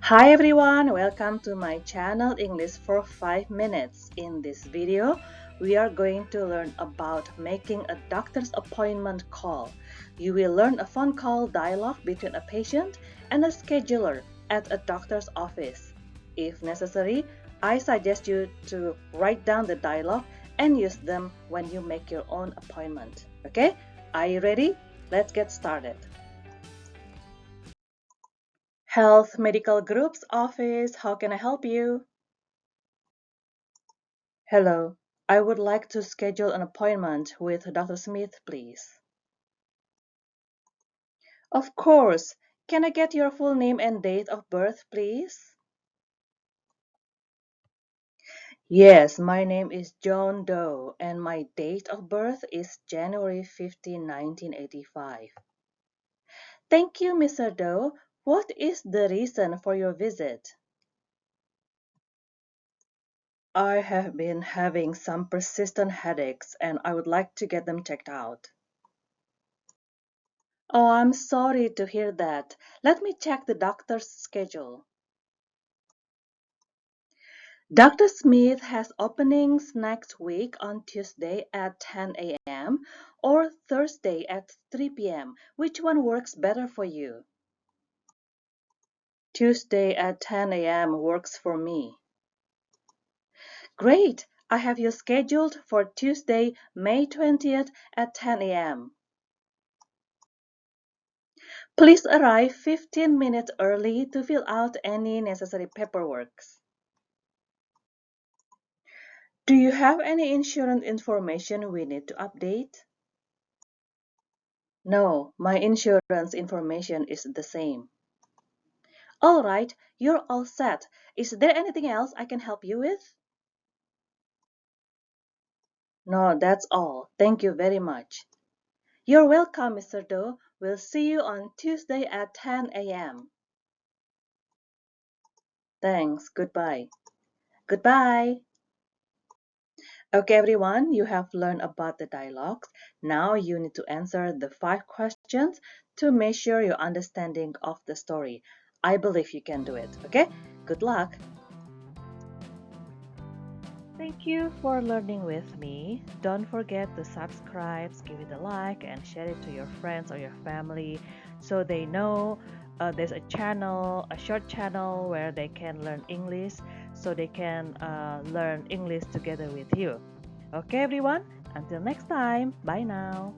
Hi everyone, welcome to my channel English for 5 minutes. In this video, we are going to learn about making a doctor's appointment call. You will learn a phone call dialogue between a patient and a scheduler at a doctor's office. If necessary, I suggest you to write down the dialogue and use them when you make your own appointment. Okay? Are you ready? Let's get started. Health Medical Group's office, how can I help you? Hello, I would like to schedule an appointment with Dr. Smith, please. Of course. Can I get your full name and date of birth, please? Yes, my name is John Doe and my date of birth is January 15, 1985. Thank you, Mr. Doe. What is the reason for your visit? I have been having some persistent headaches and I would like to get them checked out. Oh, I'm sorry to hear that. Let me check the doctor's schedule. Dr. Smith has openings next week on Tuesday at 10 a.m. or Thursday at 3 p.m. Which one works better for you? Tuesday at 10 a.m. works for me. Great! I have you scheduled for Tuesday, May 20th at 10 a.m. Please arrive 15 minutes early to fill out any necessary paperwork. Do you have any insurance information we need to update? No, my insurance information is the same. All right, you're all set. Is there anything else I can help you with? No, that's all. Thank you very much. You're welcome, Mr. Doe. We'll see you on Tuesday at 10 a.m. Thanks. Goodbye. Goodbye. Okay, everyone, you have learned about the dialogues. Now you need to answer the 5 questions to measure your understanding of the story. I believe you can do it. Okay? Good luck. Thank you for learning with me. Don't forget to subscribe, give it a like, and share it to your friends or your family so they know there's a channel, a short channel where they can learn English so they can learn English together with you. Okay, everyone, until next time, bye now.